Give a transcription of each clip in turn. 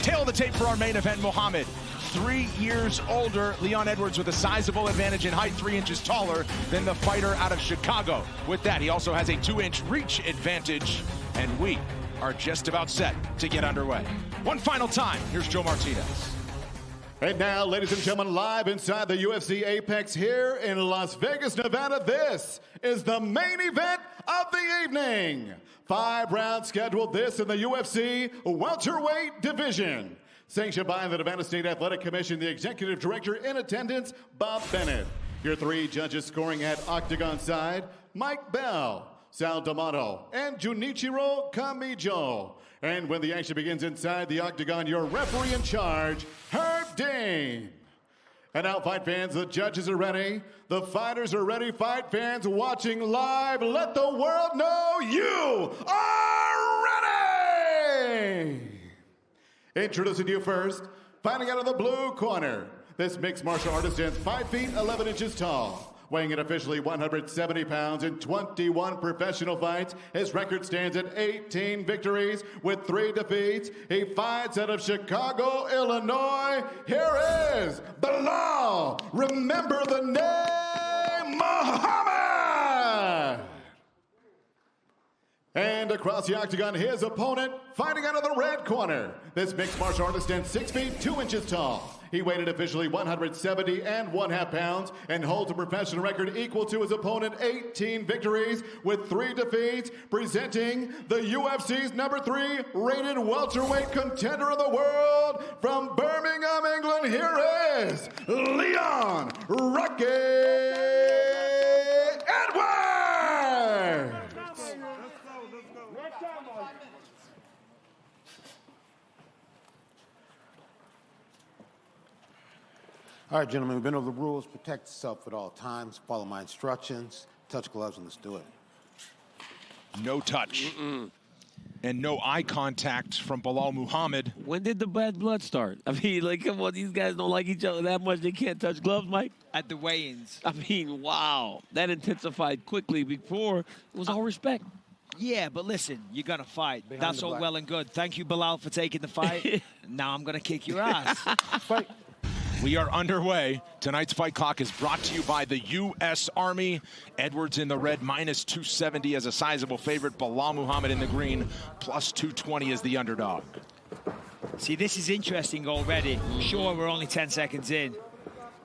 Tail of the tape for our main event, Muhammad. 3 years older, Leon Edwards with a sizable advantage in height, 3 inches taller than the fighter out of Chicago. With that, he also has a 2-inch reach advantage, and we are just about set to get underway. One final time, here's Joe Martinez. And now, ladies and gentlemen, live inside the UFC Apex here in Las Vegas, Nevada, this is the main event of the evening. 5 rounds scheduled, this in the UFC welterweight division. Sanctioned by the Nevada State Athletic Commission, the executive director in attendance, Bob Bennett. Your 3 judges scoring at octagon side, Mike Bell, Sal D'Amato, and Junichiro Kamijo. And when the action begins inside the octagon, your referee in charge, Herb Dean. And now, fight fans, the judges are ready. The fighters are ready. Fight fans watching live, let the world know you are ready! Introducing to you first, fighting out of the blue corner. This mixed martial artist stands 5 feet 11 inches tall. Weighing in officially 170 pounds in 21 professional fights. His record stands at 18 victories with 3 defeats. He fights out of Chicago, Illinois. Here is Bilal. Remember the name, Muhammad. And across the octagon, his opponent, fighting out of the red corner. This mixed martial artist stands 6 feet 2 inches tall. He weighed in officially 170 1/2 pounds and holds a professional record equal to his opponent, 18 victories with 3 defeats, presenting the UFC's #3 rated welterweight contender of the world from Birmingham, England. Here is Leon "Rocky" Edwards. All right, gentlemen, we've been over the rules. Protect yourself at all times. Follow my instructions. Touch gloves and let's do it. No touch. And no eye contact from Bilal Muhammad. When did the bad blood start? I mean, like, come on, these guys don't like each other that much. They can't touch gloves, Mike. At the weigh-ins. I mean, wow. That intensified quickly. Before, it was all respect. Yeah, but listen, you're going to fight. Behind That's the all black. well and good. Thank you, Bilal, for taking the fight. Now I'm going to kick your ass. Fight. We are underway. Tonight's fight clock is brought to you by the U.S. Army. Edwards in the red, -270 as a sizable favorite. Bilal Muhammad in the green, +220 as the underdog. See, this is interesting already. Sure, we're only 10 seconds in.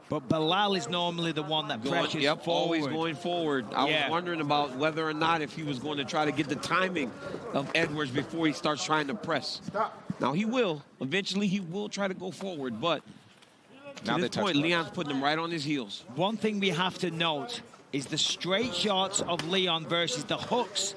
But Bilal is normally the one that pressures forward. Always going forward. I was wondering about whether or not if he was going to try to get the timing of Edwards before he starts trying to press. Now, he will. Eventually, he will try to go forward, but Now to this point, Leon's putting him right on his heels. One thing we have to note is the straight shots of Leon versus the hooks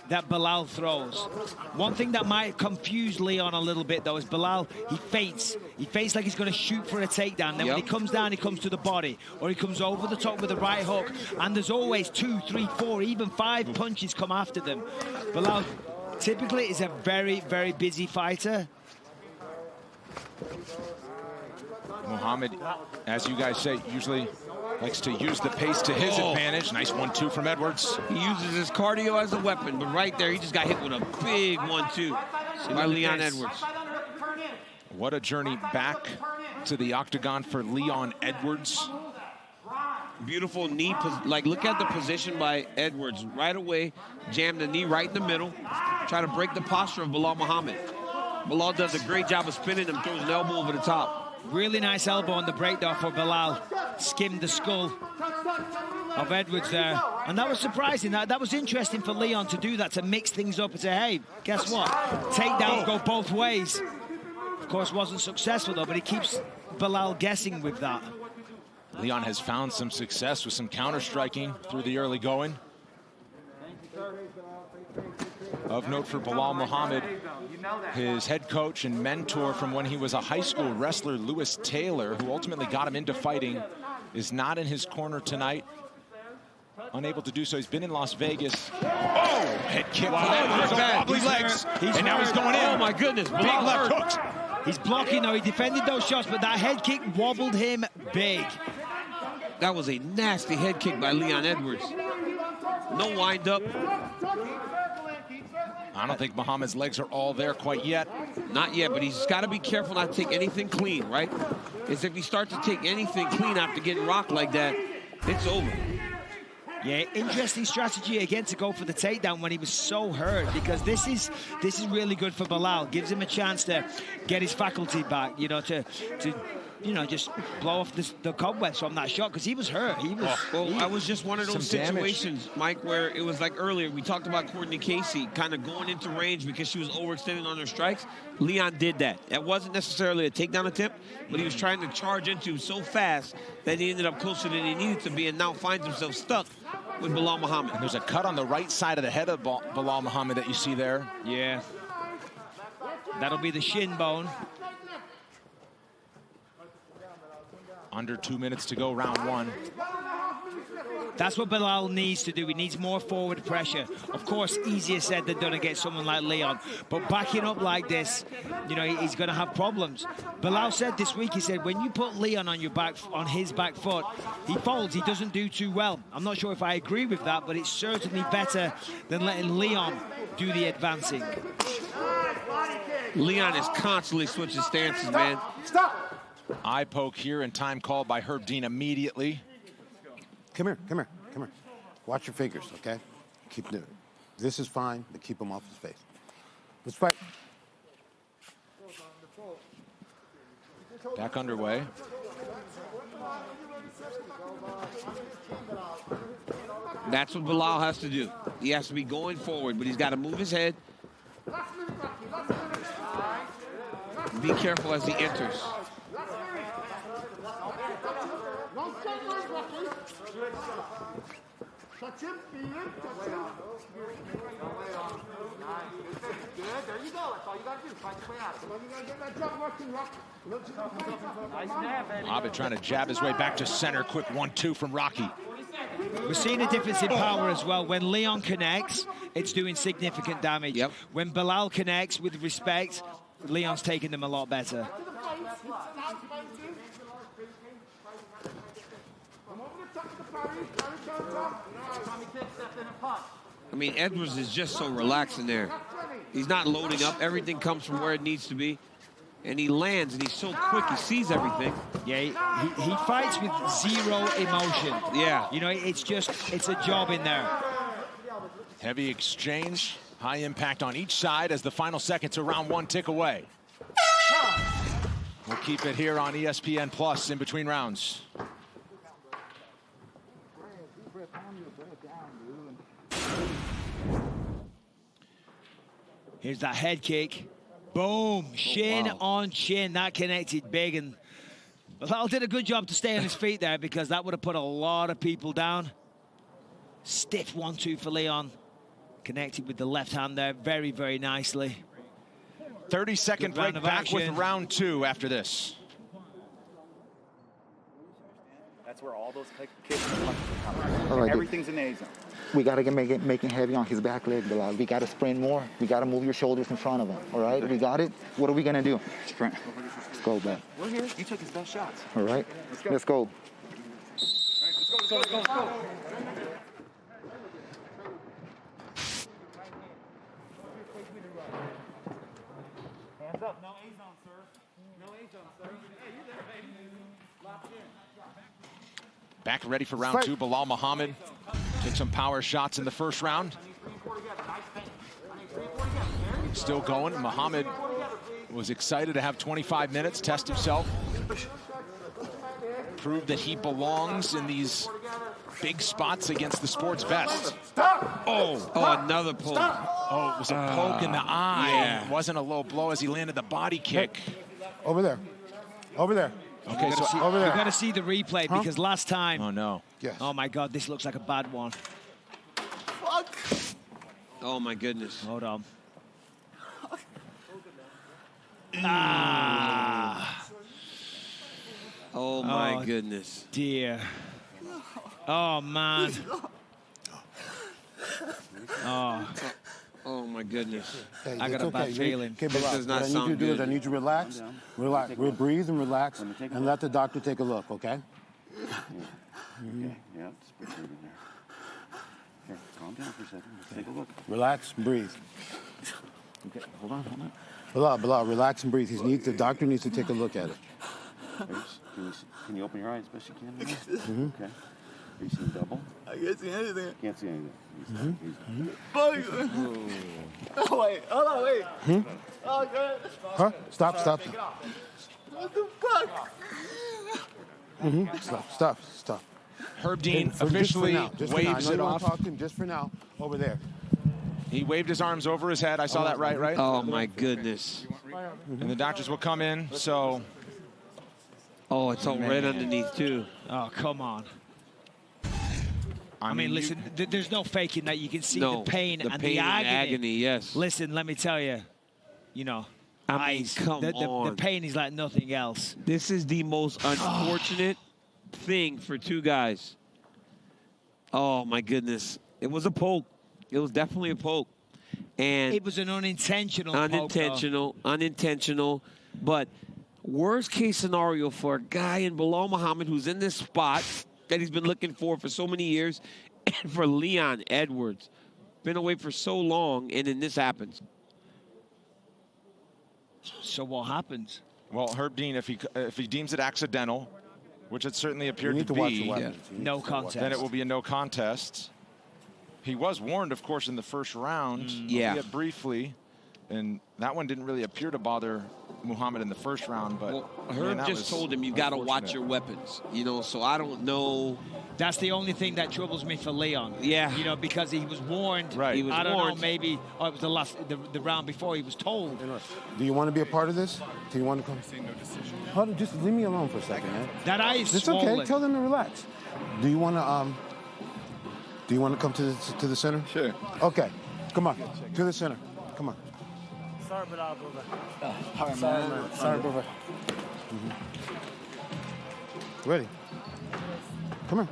that Bilal throws. One thing that might confuse Leon a little bit, though, is Bilal, he feints. He feints like he's going to shoot for a takedown. Then when he comes down, he comes to the body, or he comes over the top with a right hook, and there's always 2, 3, 4, even 5 punches come after them. Bilal typically is a very, very busy fighter. Muhammad, as you guys say, usually likes to use the pace to his advantage. Nice 1-2 from Edwards. He uses his cardio as a weapon, but right there, he just got hit with a big 1-2 by Leon Edwards. What a journey back to the octagon for Leon Edwards. Beautiful knee, like look at the position by Edwards. Right away, jammed the knee right in the middle, try to break the posture of Bilal Muhammad. Bilal does a great job of spinning him, throws an elbow over the top. Really nice elbow on the breakdown for Bilal. Skimmed the skull of Edwards there. And that was surprising. That was interesting for Leon to do that, to mix things up and say, hey, guess what? Takedowns go both ways. Of course, wasn't successful, though, but he keeps Bilal guessing with that. Leon has found some success with some counter-striking through the early going. Of note for Bilal Muhammad, his head coach and mentor from when he was a high school wrestler, Lewis Taylor, who ultimately got him into fighting, is not in his corner tonight. Unable to do so. He's been in Las Vegas. Oh! Head kick. Wow. Wobbly legs. And now he's going in. Oh, my goodness. Big left hooks. He's blocking, though. He defended those shots, but that head kick wobbled him big. That was a nasty head kick by Leon Edwards. No wind up. I don't think Muhammad's legs are all there quite yet. Not yet, but he's got to be careful not to take anything clean, right? Because if he starts to take anything clean after getting rocked like that, it's over. Yeah, interesting strategy again to go for the takedown when he was so hurt, because this is really good for Bilal. Gives him a chance to get his faculty back, you know, to just blow off the cobwebs from that shot, because he was hurt. I was just one of those situations, damage. Mike, where it was like earlier, we talked about Courtney Casey kind of going into range because she was overextending on her strikes. Leon did that. That wasn't necessarily a takedown attempt, but he was trying to charge into so fast that he ended up closer than he needed to be, and now finds himself stuck with Bilal Muhammad. And there's a cut on the right side of the head of Bilal Muhammad that you see there. Yeah. That'll be the shin bone. Under 2 minutes to go, round one. That's what Bilal needs to do. He needs more forward pressure. Of course, easier said than done against someone like Leon. But backing up like this, you know, he's going to have problems. Bilal said this week, he said, when you put Leon on his back foot, he folds. He doesn't do too well. I'm not sure if I agree with that, but it's certainly better than letting Leon do the advancing. Leon is constantly switching stances, man. Stop! Eye poke here, and time called by Herb Dean immediately. Come here, come here, come here. Watch your fingers, okay? Keep doing it. This is fine, but keep him off his face. Let's fight. Back underway. That's what Bilal has to do. He has to be going forward, but he's got to move his head. Be careful as he enters. Muhammad trying to jab his way back to center. Quick 1-2 from Rocky. We're seeing a difference in power as well. When Leon connects, it's doing significant damage. Yep. When Bilal connects with respect, Leon's taking them a lot better. I mean, Edwards is just so relaxed in there. He's not loading up. Everything comes from where it needs to be. And he lands, and he's so quick. He sees everything. Yeah, he fights with zero emotion. Yeah. You know, it's a job in there. Heavy exchange. High impact on each side as the final seconds of round one tick away. We'll keep it here on ESPN Plus in between rounds. Here's that head kick. Boom, shin on chin. That connected big, and Bilal did a good job to stay on his feet there, because that would have put a lot of people down. Stiff 1-2 for Leon. Connected with the left hand there very, very nicely. 30-second break, back action. with round two after this. That's where all those kicks are coming. All right, Everything's in A zone. we got to make it heavy on his back leg, Bilal. We got to sprint more. We got to move your shoulders in front of him, all right? We got it? What are we going to do? Sprint. Let's go, back. We're here. You took his best shots. All right? Let's go. Let's go. Hands up. No A zone, sir. No A zone, sir. Hey, you there, baby. Locked in. Back ready for round two. Bilal Muhammad took some power shots in the first round. Still going. Muhammad was excited to have 25 minutes, test himself. Prove that he belongs in these big spots against the sport's best. Oh, another poke. Oh, it was a poke in the eye. Yeah. It wasn't a low blow as he landed the body kick. Over there. Over there. Okay, so over there. You've got to see the replay, because last time... Oh, no. Yes. Oh, my God, this looks like a bad one. Oh, my goodness. Hold on. Oh, my goodness. Dear. Oh, man. Oh, my goodness. Hey, I got it's a bad okay. feeling. Okay, This Bilal, does not what I need you to sound do is good. I need you to relax. Relax. We'll breathe and relax and let the doctor take a look, okay? Okay. Yeah, just put it in there. Here, calm down for a second. Let's take a look. Relax and breathe. Okay, hold on. Bilal, relax and breathe. The doctor needs to take a look at it. Can you open your eyes as best you can? Okay. Are you seeing double? I can't see anything. Can't see anything. Fuck. Oh, wait. Hold on, wait. Oh, God. Huh? Stop. What the fuck? Stop. Herb Dean Just for officially now. waves it off. Talk to him just for now. Over there. He waved his arms over his head. I saw that right? Oh, my goodness. And the doctors will come in, so... Oh, it's all red underneath, too. Oh, come on. I mean, listen, there's no faking that. You can see the pain and the agony. Yes. Listen, let me tell you, you know, I mean, come on. The pain is like nothing else. This is the most unfortunate thing for two guys. Oh, my goodness. It was a poke. It was definitely a poke. And it was an unintentional unintentional. But worst case scenario for a guy in Bilal Muhammad who's in this spot that he's been looking for so many years, and for Leon Edwards, been away for so long, and then this happens. So what happens? Well, Herb Dean, if he deems it accidental, which it certainly appeared to watch be, the weapons. No contest. then it will be a no contest. He was warned, of course, in the first round, albeit briefly, and that one didn't really appear to bother Muhammad in the first round. But Herb just told him you got to watch your weapons, you know. So I don't know. That's the only thing that troubles me for Leon. Yeah. You know, because he was warned. Right. He was I don't warned. know, maybe it was the round before he was told. Do you want to be a part of this? Do you want to come? Hold on, just leave me alone for a second, man. That eye is It's swollen. okay. Tell them to relax. Do you want to come to the center? Sure. Okay. Come on. To the center. Come on. Sorry, Bilal, brother. Sorry, brother. Ready? Come here.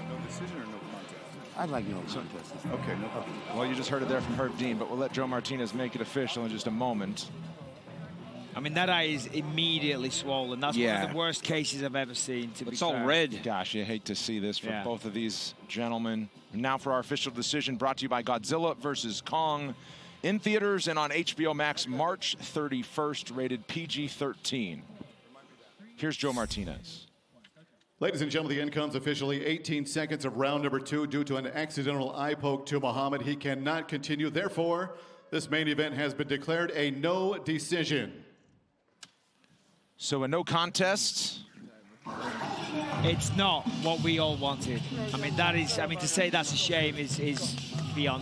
No decision or no contest? I'd like no contest. Okay, no problem. Well, you just heard it there from Herb Dean, but we'll let Joe Martinez make it official in just a moment. I mean, that eye is immediately swollen. That's one of the worst cases I've ever seen, to be It's all fair. red. Gosh, you hate to see this for both of these gentlemen. Now for our official decision, brought to you by Godzilla vs. Kong. In theaters and on HBO Max, March 31st, rated PG-13. Here's Joe Martinez. Ladies and gentlemen, the end comes officially 18 seconds of round number 2 due to an accidental eye poke to Muhammad. He cannot continue. Therefore, this main event has been declared a no decision. So a no contest. It's not what we all wanted. I mean, to say that's a shame is